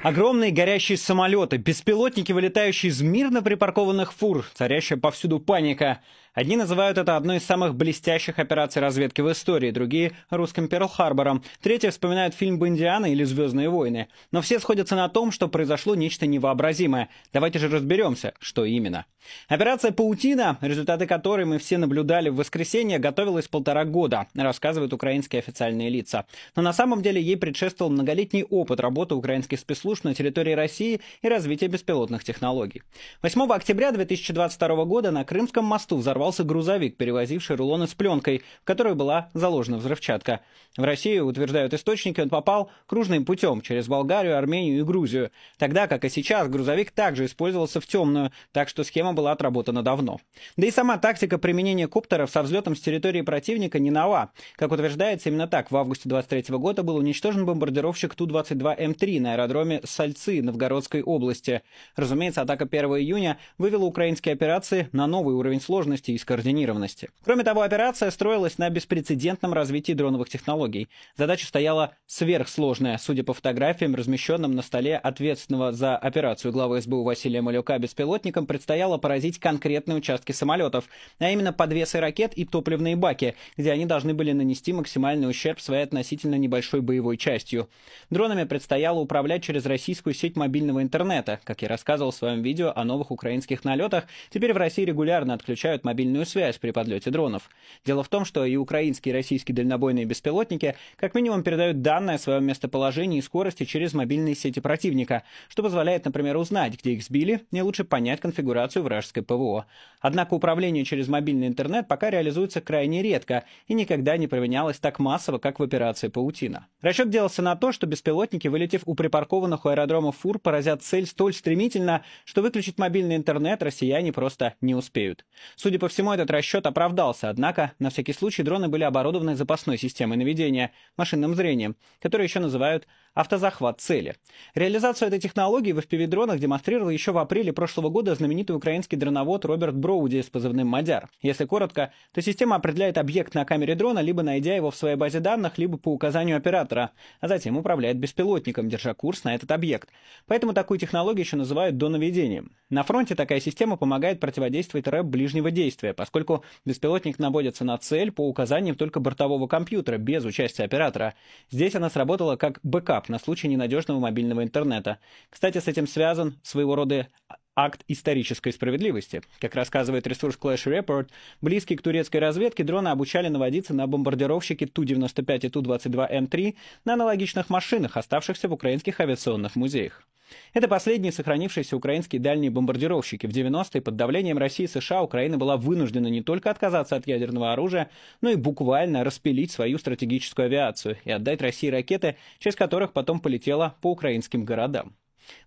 Огромные горящие самолеты, беспилотники, вылетающие из мирно припаркованных фур, царящая повсюду паника. Одни называют это одной из самых блестящих операций разведки в истории, другие — русским Перл-Харбором, третьи вспоминают фильм «Бондиана» или «Звездные войны». Но все сходятся на том, что произошло нечто невообразимое. Давайте же разберемся, что именно. Операция «Паутина», результаты которой мы все наблюдали в воскресенье, готовилась 1,5 года, рассказывают украинские официальные лица. Но на самом деле ей предшествовал многолетний опыт работы украинских спецслужб на территории России и развития беспилотных технологий. 8 октября 2022 года на Крымском мосту взорвался грузовик, перевозивший рулоны с пленкой, в которую была заложена взрывчатка. В Россию, утверждают источники, он попал кружным путем через Болгарию, Армению и Грузию. Тогда, как и сейчас, грузовик также использовался в темную, так что схема была отработана давно. Да и сама тактика применения коптеров со взлетом с территории противника не нова. Как утверждается, именно так в августе 2023 года был уничтожен бомбардировщик Ту-22М3 на аэродроме Сальцы Новгородской области. Разумеется, атака 1 июня вывела украинские операции на новый уровень сложности и скоординированности. Кроме того, операция строилась на беспрецедентном развитии дроновых технологий. Задача стояла сверхсложная. Судя по фотографиям, размещенным на столе ответственного за операцию главы СБУ Василия Малюка, беспилотникам предстояло поразить конкретные участки самолетов, а именно подвесы ракет и топливные баки, где они должны были нанести максимальный ущерб своей относительно небольшой боевой частью. Дронами предстояло управлять через российскую сеть мобильного интернета. Как я рассказывал в своем видео о новых украинских налетах, теперь в России регулярно отключают мобильную связь при подлете дронов. Дело в том, что и украинские, и российские дальнобойные беспилотники как минимум передают данные о своем местоположении и скорости через мобильные сети противника, что позволяет, например, узнать, где их сбили, и лучше понять конфигурацию вражеской ПВО. Однако управление через мобильный интернет пока реализуется крайне редко и никогда не применялось так массово, как в операции «Паутина». Расчет делался на то, что беспилотники, вылетев у припаркованных у аэродромов фур, поразят цель столь стремительно, что выключить мобильный интернет россияне просто не успеют. Судя по всему, этот расчет оправдался, однако на всякий случай дроны были оборудованы запасной системой наведения машинным зрением, которое еще называют автозахват цели. Реализацию этой технологии в FPV-дронах демонстрировал еще в апреле прошлого года знаменитый украинский дроновод Роберт Броуди с позывным «Мадяр». Если коротко, то система определяет объект на камере дрона, либо найдя его в своей базе данных, либо по указанию оператора, а затем управляет беспилотником, держа курс на этот объект. Поэтому такую технологию еще называют донаведением. На фронте такая система помогает противодействовать рэп ближнего действия, поскольку беспилотник наводится на цель по указаниям только бортового компьютера, без участия оператора. Здесь она сработала как бэкап на случай ненадежного мобильного интернета. Кстати, с этим связан своего рода акт исторической справедливости. Как рассказывает ресурс Clash Report, близкие к турецкой разведке дроны обучали наводиться на бомбардировщики Ту-95 и Ту-22М3 на аналогичных машинах, оставшихся в украинских авиационных музеях. Это последние сохранившиеся украинские дальние бомбардировщики. В 90-е под давлением России и США Украина была вынуждена не только отказаться от ядерного оружия, но и буквально распилить свою стратегическую авиацию и отдать России ракеты, часть которых потом полетела по украинским городам.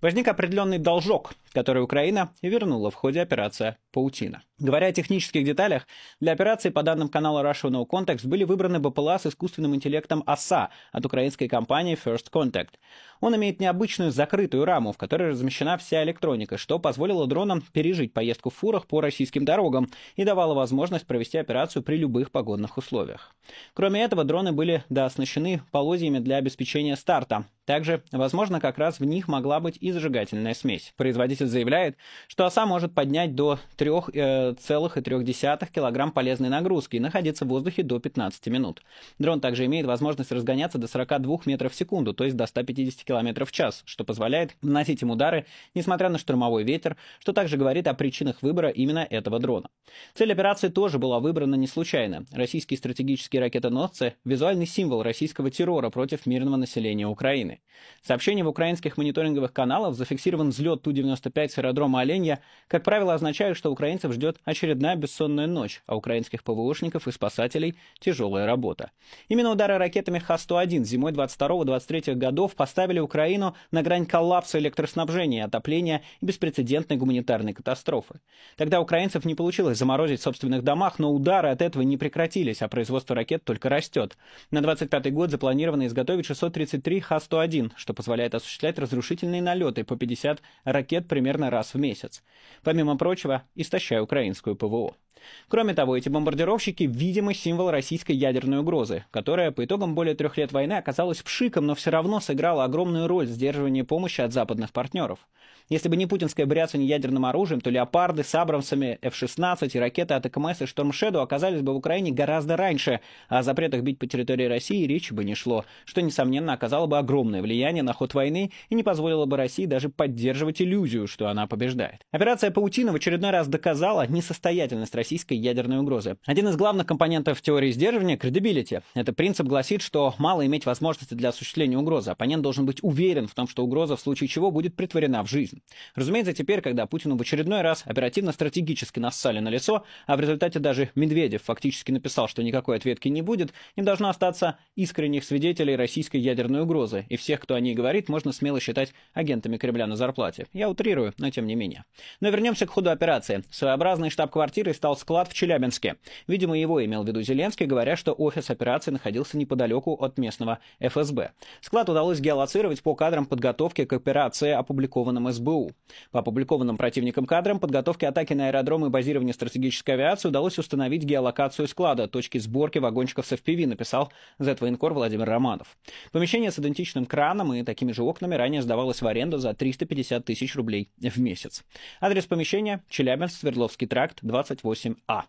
Возник определенный должок, который Украина вернула в ходе операции «Паутина». Говоря о технических деталях, для операции, по данным канала Russia No Context, были выбраны БПЛА с искусственным интеллектом ОСА от украинской компании First Contact. Он имеет необычную закрытую раму, в которой размещена вся электроника, что позволило дронам пережить поездку в фурах по российским дорогам и давало возможность провести операцию при любых погодных условиях. Кроме этого, дроны были дооснащены полозьями для обеспечения старта. Также, возможно, как раз в них могла быть и зажигательная смесь. Производитель заявляет, что ОСА может поднять до 3,3 кг полезной нагрузки и находиться в воздухе до 15 минут. Дрон также имеет возможность разгоняться до 42 метров в секунду, то есть до 150 км в час, что позволяет наносить им удары, несмотря на штормовой ветер, что также говорит о причинах выбора именно этого дрона. Цель операции тоже была выбрана не случайно. Российские стратегические ракетоносцы – визуальный символ российского террора против мирного населения Украины. Сообщение в украинских мониторинговых каналах зафиксирован взлет Ту-95 с аэродрома Оленья, как правило, означает, что украинцев ждет очередная бессонная ночь, а украинских ПВОшников и спасателей тяжелая работа. Именно удары ракетами Х-101 зимой 22-23 годов поставили Украину на грань коллапса электроснабжения, отопления и беспрецедентной гуманитарной катастрофы. Тогда украинцев не получилось заморозить в собственных домах, но удары от этого не прекратились, а производство ракет только растет. На 25 год запланировано изготовить 633 Х-101, что позволяет осуществлять разрушительные налеты по 50 ракет примерно раз в месяц. Помимо прочего, истощая украинскую ПВО. Кроме того, эти бомбардировщики – видимый символ российской ядерной угрозы, которая по итогам более 3 лет войны оказалась пшиком, но все равно сыграла огромную роль в сдерживании помощи от западных партнеров. Если бы не путинское бряцание ядерным оружием, то «Леопарды» с «Абрамсами», F-16 и ракеты от АКМС и «Шторм Шэдоу» оказались бы в Украине гораздо раньше, а о запретах бить по территории России речи бы не шло, что, несомненно, оказало бы огромное влияние на ход войны и не позволило бы России даже поддерживать иллюзию, что она побеждает. Операция «Паутина» в очередной раз доказала несостоятельность российской ядерной угрозы. Один из главных компонентов теории сдерживания – кредибилити. Этот принцип гласит, что мало иметь возможности для осуществления угрозы. Оппонент должен быть уверен в том, что угроза в случае чего будет претворена в жизнь. Разумеется, теперь, когда Путину в очередной раз оперативно-стратегически нассали на лицо, а в результате даже Медведев фактически написал, что никакой ответки не будет, им должно остаться искренних свидетелей российской ядерной угрозы, и всех, кто о ней говорит, можно смело считать агентами Кремля на зарплате. Я утрирую, но тем не менее. Но вернемся к ходу операции. Своеобразной штаб-квартирой стал склад в Челябинске. Видимо, его имел в виду Зеленский, говоря, что офис операции находился неподалеку от местного ФСБ. Склад удалось геолоцировать по кадрам подготовки к операции, опубликованным СБУ. По опубликованным противником кадрам подготовки атаки на аэродромы и базирования стратегической авиации удалось установить геолокацию склада, точки сборки вагончиков с FPV, написал Z-военкор Владимир Романов. Помещение с идентичным краном и такими же окнами ранее сдавалось в аренду за 350 тысяч рублей в месяц. Адрес помещения – Челябинск, Свердловский тракт, 28А.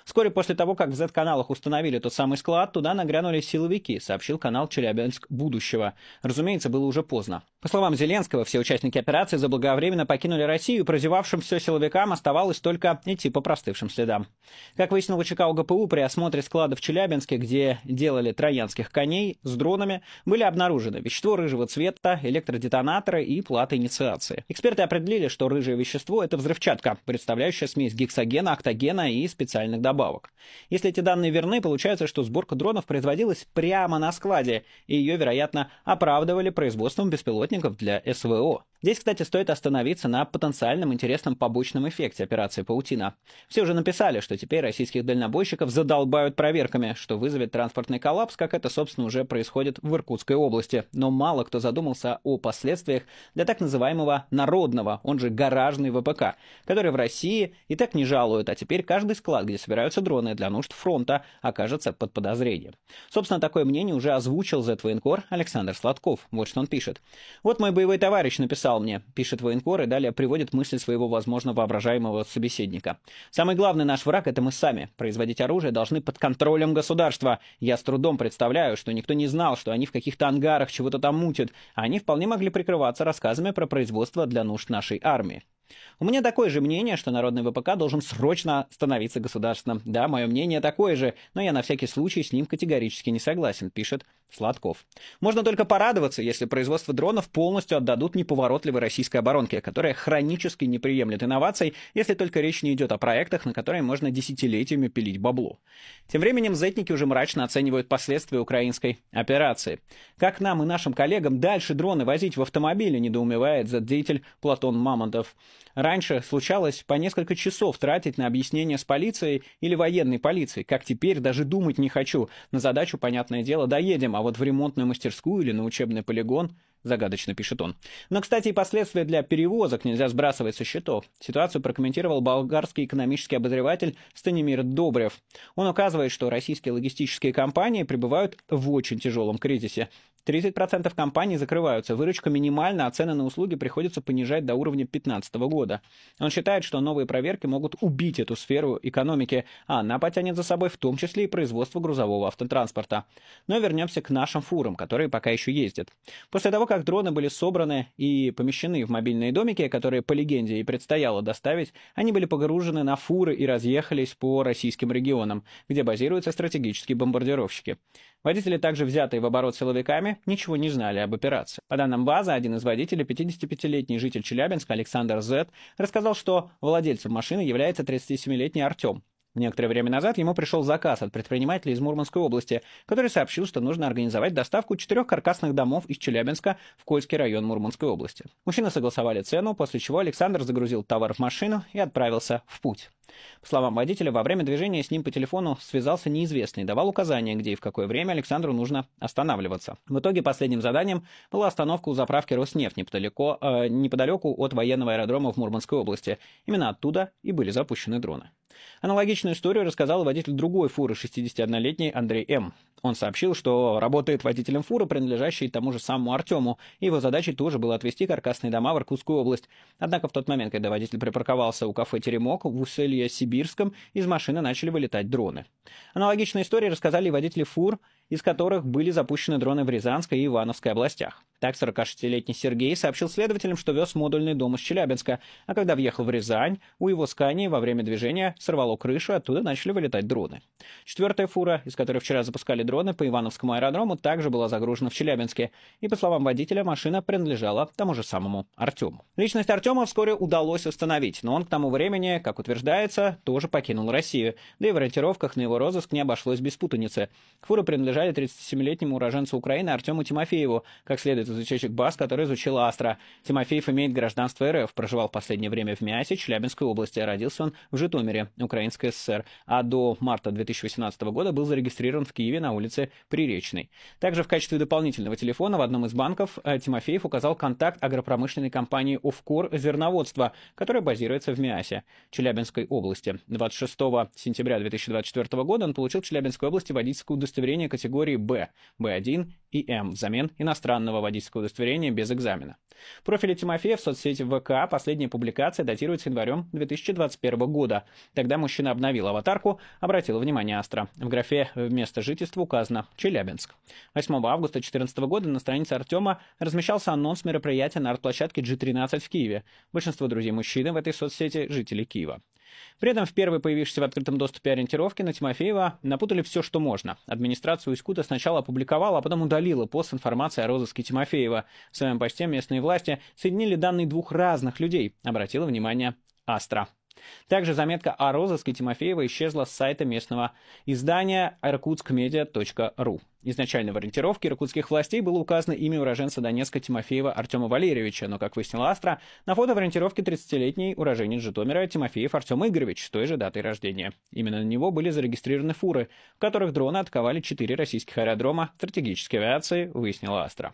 Вскоре после того, как в Z-каналах установили тот самый склад, туда нагрянули силовики, сообщил канал «Челябинск будущего». Разумеется, было уже поздно. По словам Зеленского, все участники операции заблаговременно покинули Россию, и прозевавшим все силовикам оставалось только идти по простывшим следам. Как выяснил ВЧК ОГПУ, при осмотре склада в Челябинске, где делали троянских коней с дронами, были обнаружены вещество рыжего цвета, электродетонаторы и плата инициации. Эксперты определили, что рыжее вещество – это взрывчатка, представляющая смесь гексогена, октогена и специальных добавок. Если эти данные верны, получается, что сборка дронов производилась прямо на складе, и ее, вероятно, оправдывали производством беспилотников для СВО. Здесь, кстати, стоит остановиться на потенциальном интересном побочном эффекте операции «Паутина». Все уже написали, что теперь российских дальнобойщиков задолбают проверками, что вызовет транспортный коллапс, как это, собственно, уже происходит в Иркутской области. Но мало кто задумался о последствиях для так называемого народного, он же гаражный ВПК, который в России и так не жалуют, а теперь каждый склад, где собираются дроны для нужд фронта, окажется под подозрением. Собственно, такое мнение уже озвучил Z-военкор Александр Сладков. Вот что он пишет. «Вот мой боевой товарищ написал мне», пишет военкор и далее приводит мысли своего возможно воображаемого собеседника. «Самый главный наш враг – это мы сами. Производить оружие должны под контролем государства. Я с трудом представляю, что никто не знал, что они в каких-то ангарах чего-то там мутят, а они вполне могли прикрываться рассказами про производство для нужд нашей армии». У меня такое же мнение, что народный ВПК должен срочно становиться государственным. Да, мое мнение такое же, но я на всякий случай с ним категорически не согласен, пишет Сладков. Можно только порадоваться, если производство дронов полностью отдадут неповоротливой российской оборонке, которая хронически не приемлет инноваций, если только речь не идет о проектах, на которые можно десятилетиями пилить бабло. Тем временем зетники уже мрачно оценивают последствия украинской операции. Как нам и нашим коллегам дальше дроны возить в автомобиле, недоумевает зет-деятель Платон Мамонтов. Раньше случалось по несколько часов тратить на объяснение с полицией или военной полицией. Как теперь, даже думать не хочу. На задачу, понятное дело, доедем, а вот в ремонтную мастерскую или на учебный полигон загадочно пишет он. Но, кстати, и последствия для перевозок нельзя сбрасывать со счетов. Ситуацию прокомментировал болгарский экономический обозреватель Станимир Добрев. Он указывает, что российские логистические компании пребывают в очень тяжелом кризисе. 30% компаний закрываются, выручка минимальна, а цены на услуги приходится понижать до уровня 2015 года. Он считает, что новые проверки могут убить эту сферу экономики, а она потянет за собой в том числе и производство грузового автотранспорта. Но вернемся к нашим фурам, которые пока еще ездят. После того, как дроны были собраны и помещены в мобильные домики, которые, по легенде, и предстояло доставить, они были погружены на фуры и разъехались по российским регионам, где базируются стратегические бомбардировщики. Водители, также взятые в оборот силовиками, ничего не знали об операции. По данным ВАЗа, один из водителей, 55-летний житель Челябинска Александр З., рассказал, что владельцем машины является 37-летний Артем. Некоторое время назад ему пришел заказ от предпринимателя из Мурманской области, который сообщил, что нужно организовать доставку 4 каркасных домов из Челябинска в Кольский район Мурманской области. Мужчины согласовали цену, после чего Александр загрузил товар в машину и отправился в путь. По словам водителя, во время движения с ним по телефону связался неизвестный, давал указания, где и в какое время Александру нужно останавливаться. В итоге последним заданием была остановка у заправки «Роснефть» неподалеку от военного аэродрома в Мурманской области. Именно оттуда и были запущены дроны. Аналогичную историю рассказал водитель другой фуры, 61-летний Андрей М. Он сообщил, что работает водителем фуры, принадлежащей тому же самому Артему, и его задачей тоже было отвезти каркасные дома в Иркутскую область. Однако в тот момент, когда водитель припарковался у кафе «Теремок» в Усолье-Сибирском, из машины начали вылетать дроны. Аналогичные истории рассказали и водители фур, из которых были запущены дроны в Рязанской и Ивановской областях. Так, 46-летний Сергей сообщил следователям, что вез модульный дом из Челябинска, а когда въехал в Рязань, у его Скании во время движения сорвало крышу, оттуда начали вылетать дроны. Четвертая фура, из которой вчера запускали дроны по Ивановскому аэродрому, также была загружена в Челябинске, и, по словам водителя, машина принадлежала тому же самому Артему. Личность Артема вскоре удалось установить, но он к тому времени, как утверждается, тоже покинул Россию, да и в ориентировках на его розыск не обошлось без путаницы. Фуры принадлежали 37-летнему уроженцу Украины Артему Тимофееву, как следует из учебник БАС, который изучил Астра. Тимофеев имеет гражданство РФ, проживал в последнее время в Миасе, Челябинской области. Родился он в Житомире, Украинской ССР, а до марта 2018 года был зарегистрирован в Киеве на улице Приречной. Также в качестве дополнительного телефона в одном из банков Тимофеев указал контакт агропромышленной компании «Овкор Зерноводство», которая базируется в Миасе, Челябинской области. 26 сентября 2024 года он получил в Челябинской области водительское удостоверение категории Б, Б1 и М взамен иностранного водительского удостоверения без экзамена. В профиле Тимофея в соцсети ВК последняя публикация датируется январем 2021 года. Тогда мужчина обновил аватарку, обратил внимание Астра. В графе «Место жительства» указано «Челябинск». 8 августа 2014 года на странице Артема размещался анонс мероприятия на арт-площадке G13 в Киеве. Большинство друзей мужчины в этой соцсети – жители Киева. При этом в первой появившейся в открытом доступе ориентировке на Тимофеева напутали все, что можно. Администрация Усть-Кута сначала опубликовала, а потом удалила пост с информацией о розыске Тимофеева. В своем посте местные власти соединили данные двух разных людей, обратила внимание Астра. Также заметка о розыске Тимофеева исчезла с сайта местного издания irkutskmedia.ru. Изначально в ориентировке иркутских властей было указано имя уроженца Донецка Тимофеева Артема Валерьевича, но, как выяснила Астра, на фото в ориентировке 30-летний уроженец Житомира Тимофеев Артем Игоревич с той же датой рождения. Именно на него были зарегистрированы фуры, в которых дроны атаковали 4 российских аэродрома стратегической авиации, выяснила Астра.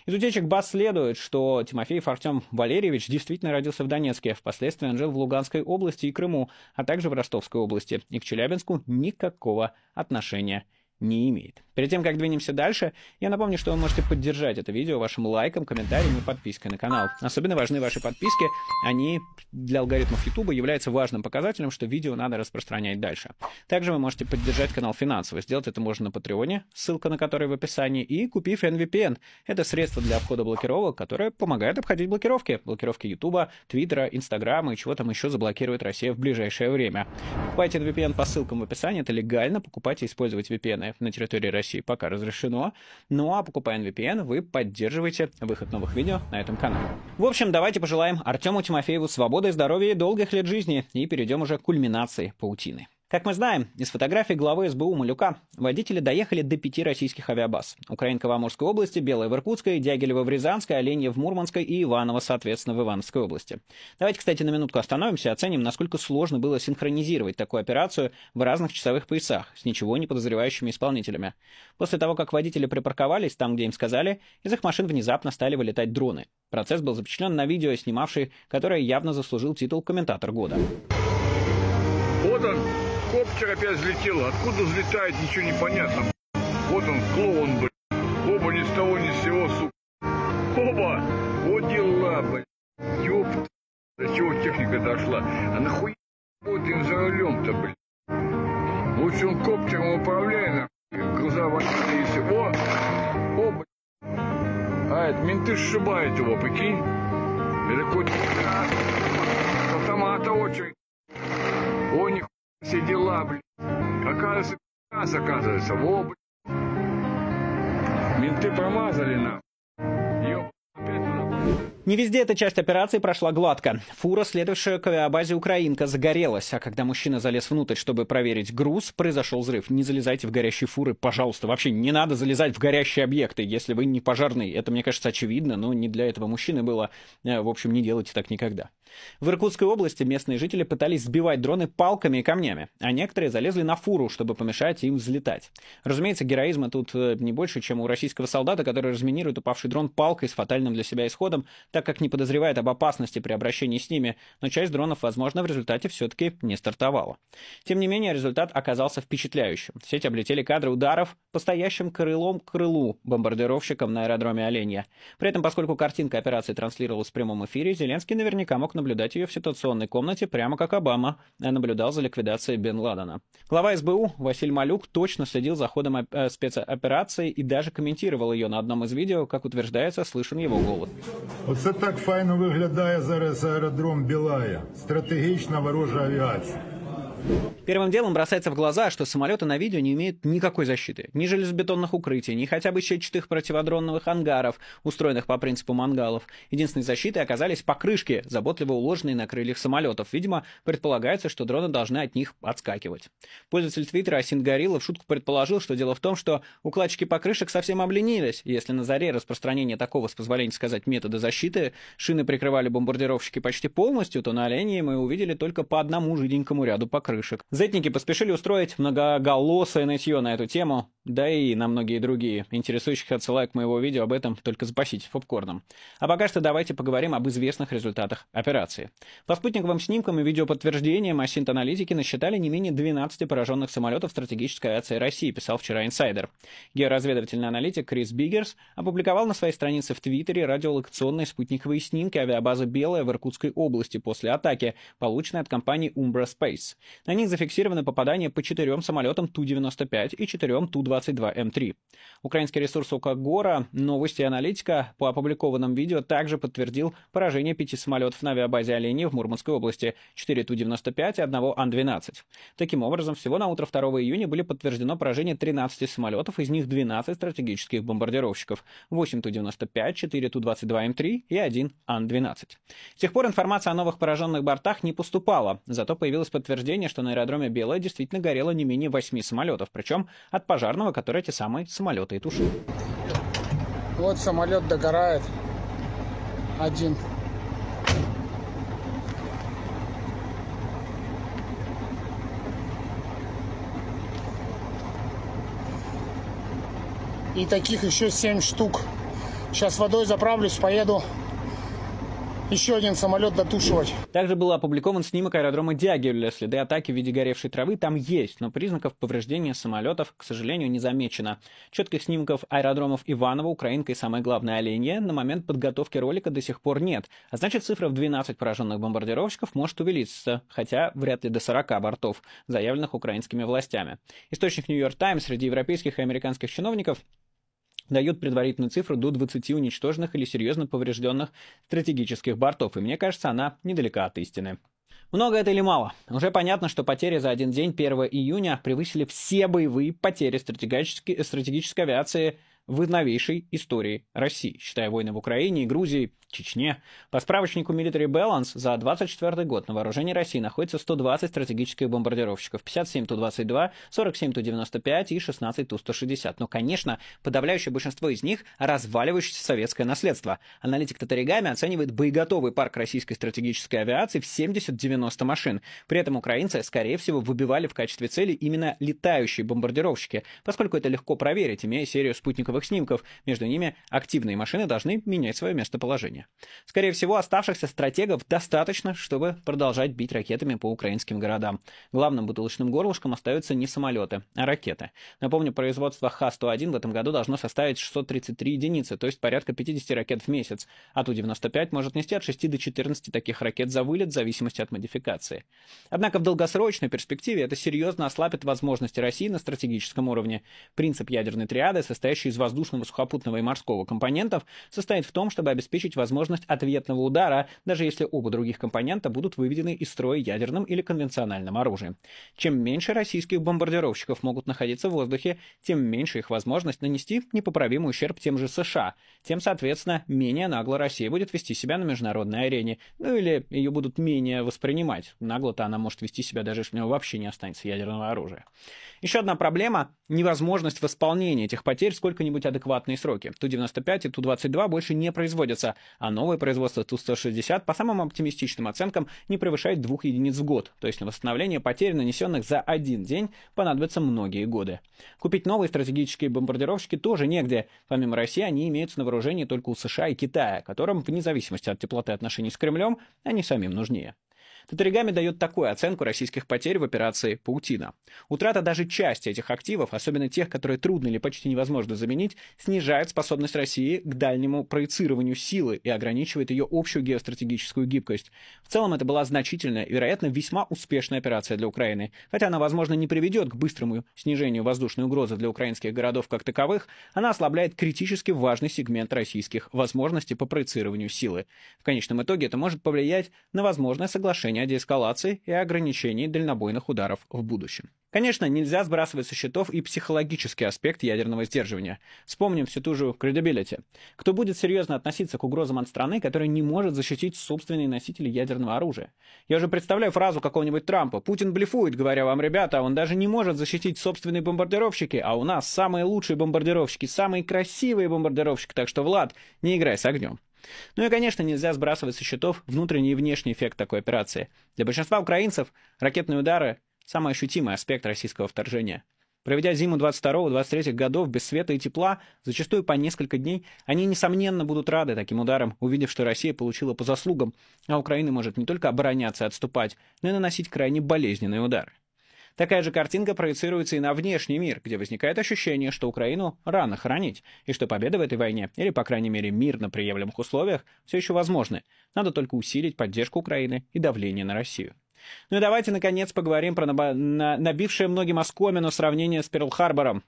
Из утечек БАС следует, что Тимофеев Артем Валерьевич действительно родился в Донецке, впоследствии он жил в Луганской области и Крыму, а также в Ростовской области, и к Челябинску никакого отношения не имеет. Перед тем, как двинемся дальше, я напомню, что вы можете поддержать это видео вашим лайком, комментарием и подпиской на канал. Особенно важны ваши подписки, они для алгоритмов YouTube являются важным показателем, что видео надо распространять дальше. Также вы можете поддержать канал финансово. Сделать это можно на Патреоне, ссылка на который в описании, и купив NVPN. Это средство для обхода блокировок, которое помогает обходить блокировки. Блокировки YouTube, Твиттера, Инстаграма и чего там еще заблокирует Россия в ближайшее время. Покупайте NVPN по ссылкам в описании, это легально. Покупайте и использовать VPN на территории России пока разрешено. Ну а покупая NVPN, вы поддерживаете выход новых видео на этом канале. В общем, давайте пожелаем Артему Тимофееву свободы, здоровья и долгих лет жизни. И перейдем уже к кульминации паутины. Как мы знаем, из фотографий главы СБУ Малюка водители доехали до 5 российских авиабаз. Украинка в Амурской области, Белая в Иркутской, Дягилево в Рязанской, Оленье в Мурманской и Иваново, соответственно, в Ивановской области. Давайте, кстати, на минутку остановимся и оценим, насколько сложно было синхронизировать такую операцию в разных часовых поясах с ничего не подозревающими исполнителями. После того, как водители припарковались там, где им сказали, из их машин внезапно стали вылетать дроны. Процесс был запечатлен на видео, снимавший, которое явно заслужил титул «Комментатор года». Вот он, коптер опять взлетел. Откуда взлетает, ничего не понятно. Вот он, клоун, блядь. Оба ни с того, ни с сего, сука. Оба! Вот дела, блядь. Ёпт. До чего техника дошла? А нахуй вот им за рулем-то, блядь. Лучше он коптером управляет, нахуй. Глаза воняют и всего. О, блядь. А, это менты сшибают его, прикинь. Это какой-то автомата очередь. О, нихуя все дела, блядь. Оказывается, во, блядь. Менты промазали, нахуй. Ёп, опять туда. Не везде эта часть операции прошла гладко. Фура, следовавшая к авиабазе «Украинка», загорелась, а когда мужчина залез внутрь, чтобы проверить груз, произошел взрыв. Не залезайте в горящие фуры, пожалуйста. Вообще не надо залезать в горящие объекты, если вы не пожарный. Это, мне кажется, очевидно, но не для этого мужчины было. В общем, не делайте так никогда. В Иркутской области местные жители пытались сбивать дроны палками и камнями, а некоторые залезли на фуру, чтобы помешать им взлетать. Разумеется, героизма тут не больше, чем у российского солдата, который разминирует упавший дрон палкой с фатальным для себя исходом, так как не подозревает об опасности при обращении с ними, но часть дронов, возможно, в результате все-таки не стартовала. Тем не менее, результат оказался впечатляющим. В сеть облетели кадры ударов по стоящим крылом к крылу бомбардировщикам на аэродроме Оленья. При этом, поскольку картинка операции транслировалась в прямом эфире, Зеленский наверняка мог наблюдать ее в ситуационной комнате, прямо как Обама наблюдал за ликвидацией Бен Ладена. Глава СБУ Василий Малюк точно следил за ходом спецоперации и даже комментировал ее на одном из видео, как утверждается, слышен его голос. Оце так файно виглядає зараз аеродром Білая. Стратегічна ворожа авіація. Первым делом бросается в глаза, что самолеты на видео не имеют никакой защиты. Ни железобетонных укрытий, ни хотя бы сетчатых противодронных ангаров, устроенных по принципу мангалов. Единственной защитой оказались покрышки, заботливо уложенные на крыльях самолетов. Видимо, предполагается, что дроны должны от них отскакивать. Пользователь твиттера Асин Горилла в шутку предположил, что дело в том, что укладчики покрышек совсем обленились. Если на заре распространения такого, с позволения сказать, метода защиты шины прикрывали бомбардировщики почти полностью, то на Оленье мы увидели только по одному жиденькому ряду покрышек. Зетники поспешили устроить многоголосое нытье на эту тему, да и на многие другие. Интересующих отсылаю к моего видео об этом, только запаситесь попкорном. А пока что давайте поговорим об известных результатах операции. По спутниковым снимкам и видеоподтверждениям Асинт-аналитики насчитали не менее 12 пораженных самолетов стратегической авиации России, писал вчера Инсайдер. Георазведывательный аналитик Крис Биггерс опубликовал на своей странице в Твиттере радиолокационные спутниковые снимки авиабазы «Белая» в Иркутской области после атаки, полученной от компании Umbra Space. На них зафиксированы попадания по 4 самолетам Ту-95 и 4 Ту-22М3. Украинский ресурс Окагора «Новости и аналитика» по опубликованным видео также подтвердил поражение 5 самолетов на авиабазе Оленья в Мурманской области, 4 Ту-95 и 1 Ан-12. Таким образом, всего на утро 2 июня были подтверждено поражение 13 самолетов, из них 12 стратегических бомбардировщиков, 8 Ту-95, 4 Ту-22М3 и 1 Ан-12. С тех пор информация о новых пораженных бортах не поступала, зато появилось подтверждение, что на аэродроме Белая действительно горело не менее 8 самолетов, причем от пожарного, который эти самые самолеты и тушил. Вот самолет догорает. Один. И таких еще 7 штук. Сейчас водой заправлюсь, поеду еще один самолет дотушивать. Также был опубликован снимок аэродрома Дягилевля. Следы атаки в виде горевшей травы там есть, но признаков повреждения самолетов, к сожалению, не замечено. Четких снимков аэродромов Иваново, Украинка и, самое главное, Оленья на момент подготовки ролика до сих пор нет. А значит, цифра в 12 пораженных бомбардировщиков может увеличиться, хотя вряд ли до 40 бортов, заявленных украинскими властями. Источник New York Times среди европейских и американских чиновников дают предварительную цифру до 20 уничтоженных или серьезно поврежденных стратегических бортов, и мне кажется, она недалека от истины. Много это или мало? Уже понятно, что потери за один день 1 июня превысили все боевые потери стратегической авиации в новейшей истории России, считая войны в Украине и Грузии, Чечне. По справочнику Military Balance за 24 год на вооружении России находится 120 стратегических бомбардировщиков, 57 Ту-22, 47 Ту-95 и 16 Ту-160. Но, конечно, подавляющее большинство из них – разваливающееся советское наследство. Аналитик Татаригами оценивает боеготовый парк российской стратегической авиации в 70-90 машин. При этом украинцы, скорее всего, выбивали в качестве цели именно летающие бомбардировщики, поскольку это легко проверить, имея серию спутниковых снимков. Между ними активные машины должны менять свое местоположение. Скорее всего, оставшихся стратегов достаточно, чтобы продолжать бить ракетами по украинским городам. Главным бутылочным горлышком остаются не самолеты, а ракеты. Напомню, производство Х-101 в этом году должно составить 633 единицы, то есть порядка 50 ракет в месяц. А Ту-95 может нести от 6 до 14 таких ракет за вылет в зависимости от модификации. Однако в долгосрочной перспективе это серьезно ослабит возможности России на стратегическом уровне. Принцип ядерной триады, состоящий из воздушного, сухопутного и морского компонентов, состоит в том, чтобы обеспечить возможность ответного удара, даже если оба других компонента будут выведены из строя ядерным или конвенциональным оружием. Чем меньше российских бомбардировщиков могут находиться в воздухе, тем меньше их возможность нанести непоправимый ущерб тем же США. Тем, соответственно, менее нагло Россия будет вести себя на международной арене. Ну или ее будут менее воспринимать. Нагло-то она может вести себя, даже если у нее вообще не останется ядерного оружия. Еще одна проблема – невозможность восполнения этих потерь сколько-нибудь какие-нибудь адекватные сроки. Ту-95 и Ту-22 больше не производятся, а новое производство Ту-160, по самым оптимистичным оценкам, не превышает 2 единиц в год. То есть на восстановление потерь, нанесенных за один день, понадобятся многие годы. Купить новые стратегические бомбардировщики тоже негде. Помимо России, они имеются на вооружении только у США и Китая, которым, вне зависимости от теплоты отношений с Кремлем, они самим нужнее. Татаригами дает такую оценку российских потерь в операции «Паутина». Утрата даже части этих активов, особенно тех, которые трудно или почти невозможно заменить, снижает способность России к дальнему проецированию силы и ограничивает ее общую геостратегическую гибкость. В целом это была значительная и, вероятно, весьма успешная операция для Украины. Хотя она, возможно, не приведет к быстрому снижению воздушной угрозы для украинских городов как таковых, она ослабляет критически важный сегмент российских возможностей по проецированию силы. В конечном итоге это может повлиять на возможное соглашение о деэскалации и ограничении дальнобойных ударов в будущем. Конечно, нельзя сбрасывать со счетов и психологический аспект ядерного сдерживания. Вспомним всю ту же credibility. Кто будет серьезно относиться к угрозам от страны, которая не может защитить собственные носители ядерного оружия? Я уже представляю фразу какого-нибудь Трампа: «Путин блефует, говоря вам, ребята, он даже не может защитить собственные бомбардировщики, а у нас самые лучшие бомбардировщики, самые красивые бомбардировщики, так что, Влад, не играй с огнем». Ну и, конечно, нельзя сбрасывать со счетов внутренний и внешний эффект такой операции. Для большинства украинцев ракетные удары – самый ощутимый аспект российского вторжения. Проведя зиму 22-23 годов без света и тепла, зачастую по несколько дней, они, несомненно, будут рады таким ударам, увидев, что Россия получила по заслугам, а Украина может не только обороняться и отступать, но и наносить крайне болезненные удары. Такая же картинка проецируется и на внешний мир, где возникает ощущение, что Украину рано хоронить, и что победа в этой войне, или, по крайней мере, мир на приемлемых условиях, все еще возможны. Надо только усилить поддержку Украины и давление на Россию. Ну и давайте, наконец, поговорим про набившее многим оскомину сравнение с Перл-Харбором.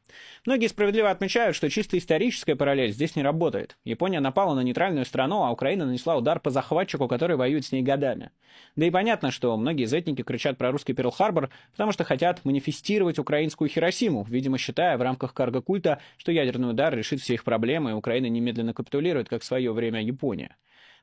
Многие справедливо отмечают, что чисто историческая параллель здесь не работает. Япония напала на нейтральную страну, а Украина нанесла удар по захватчику, который воюет с ней годами. Да и понятно, что многие зетники кричат про русский Перл-Харбор, потому что хотят манифестировать украинскую Хиросиму, видимо, считая в рамках карго-культа, что ядерный удар решит все их проблемы, и Украина немедленно капитулирует, как в свое время Япония.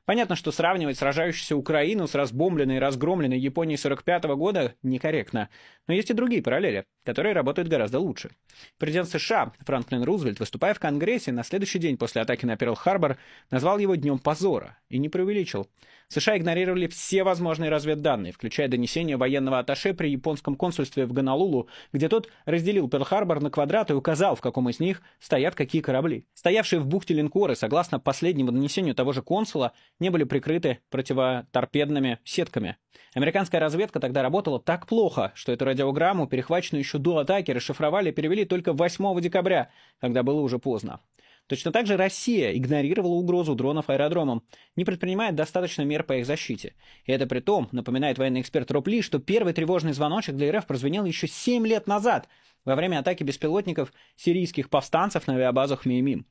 Понятно, что сравнивать сражающуюся Украину с разбомбленной и разгромленной Японией 1945 года некорректно. Но есть и другие параллели, которые работают гораздо лучше. Президент США Франклин Рузвельт, выступая в Конгрессе на следующий день после атаки на Перл-Харбор, назвал его днем позора и не преувеличил. США игнорировали все возможные разведданные, включая донесение военного атташе при японском консульстве в Гонолулу, где тот разделил Перл-Харбор на квадраты и указал, в каком из них стоят какие корабли. Стоявшие в бухте линкоры, согласно последнему донесению того же консула, не были прикрыты противоторпедными сетками. Американская разведка тогда работала так плохо, что эту радиограмму, перехваченную еще до атаки, расшифровали и перевели только 8 декабря, когда было уже поздно. Точно так же Россия игнорировала угрозу дронов аэродромом, не предпринимая достаточно мер по их защите. И это при том, напоминает военный эксперт Роб Ли, что первый тревожный звоночек для РФ прозвенел еще 7 лет назад, во время атаки беспилотников сирийских повстанцев на авиабазах Меймим.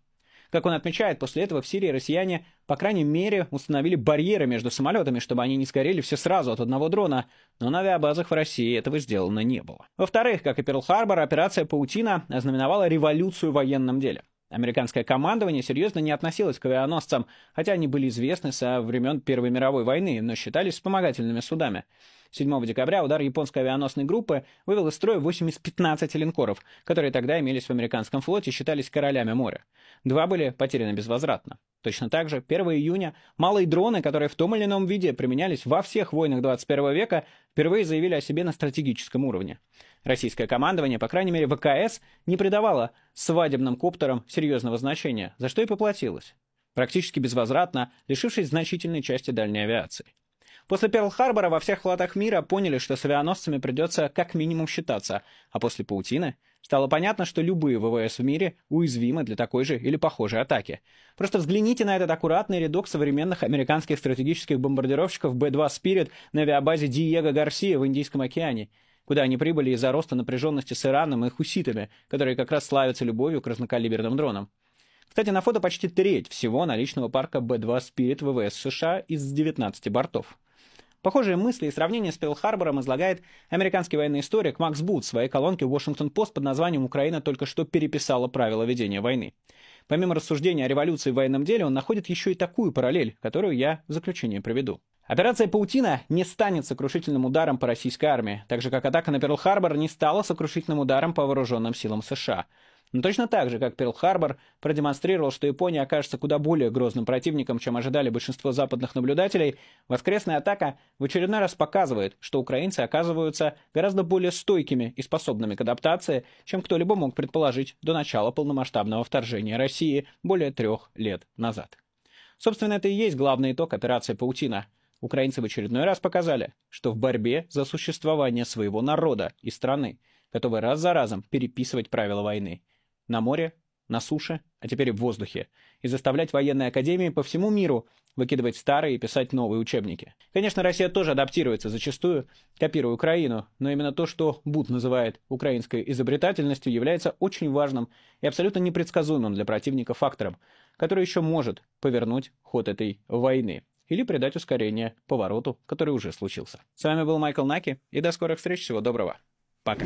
Как он отмечает, после этого в Сирии россияне, по крайней мере, установили барьеры между самолетами, чтобы они не сгорели все сразу от одного дрона, но на авиабазах в России этого сделано не было. Во-вторых, как и Перл-Харбор, операция «Паутина» ознаменовала революцию в военном деле. Американское командование серьезно не относилось к авианосцам, хотя они были известны со времен Первой мировой войны, но считались вспомогательными судами. 7 декабря удар японской авианосной группы вывел из строя 8 из 15 линкоров, которые тогда имелись в американском флоте и считались королями моря. 2 были потеряны безвозвратно. Точно так же 1 июня малые дроны, которые в том или ином виде применялись во всех войнах 21 века, впервые заявили о себе на стратегическом уровне. Российское командование, по крайней мере ВКС, не придавало свадебным коптерам серьезного значения, за что и поплатилось. Практически безвозвратно, лишившись значительной части дальней авиации. После Перл-Харбора во всех флотах мира поняли, что с авианосцами придется как минимум считаться, а после «Паутины» стало понятно, что любые ВВС в мире уязвимы для такой же или похожей атаки. Просто взгляните на этот аккуратный рядок современных американских стратегических бомбардировщиков Б-2 Spirit на авиабазе Диего Гарсия в Индийском океане, куда они прибыли из-за роста напряженности с Ираном и хуситами, которые как раз славятся любовью к разнокалиберным дронам. Кстати, на фото почти треть всего наличного парка Б-2 Spirit ВВС США из 19 бортов. Похожие мысли и сравнения с Перл-Харбором излагает американский военный историк Макс Бут в своей колонке «Washington Post» под названием «Украина только что переписала правила ведения войны». Помимо рассуждения о революции в военном деле, он находит еще и такую параллель, которую я в заключение приведу. Операция «Паутина» не станет сокрушительным ударом по российской армии, так же как атака на Перл-Харбор не стала сокрушительным ударом по вооруженным силам США. Но точно так же, как Перл-Харбор продемонстрировал, что Япония окажется куда более грозным противником, чем ожидали большинство западных наблюдателей, воскресная атака в очередной раз показывает, что украинцы оказываются гораздо более стойкими и способными к адаптации, чем кто-либо мог предположить до начала полномасштабного вторжения России более 3 лет назад. Собственно, это и есть главный итог операции «Паутина». Украинцы в очередной раз показали, что в борьбе за существование своего народа и страны готовы раз за разом переписывать правила войны. На море, на суше, а теперь и в воздухе. И заставлять военные академии по всему миру выкидывать старые и писать новые учебники. Конечно, Россия тоже адаптируется зачастую, копируя Украину, но именно то, что Бут называет украинской изобретательностью, является очень важным и абсолютно непредсказуемым для противника фактором, который еще может повернуть ход этой войны или придать ускорение повороту, который уже случился. С вами был Майкл Наки, и до скорых встреч, всего доброго. Пока.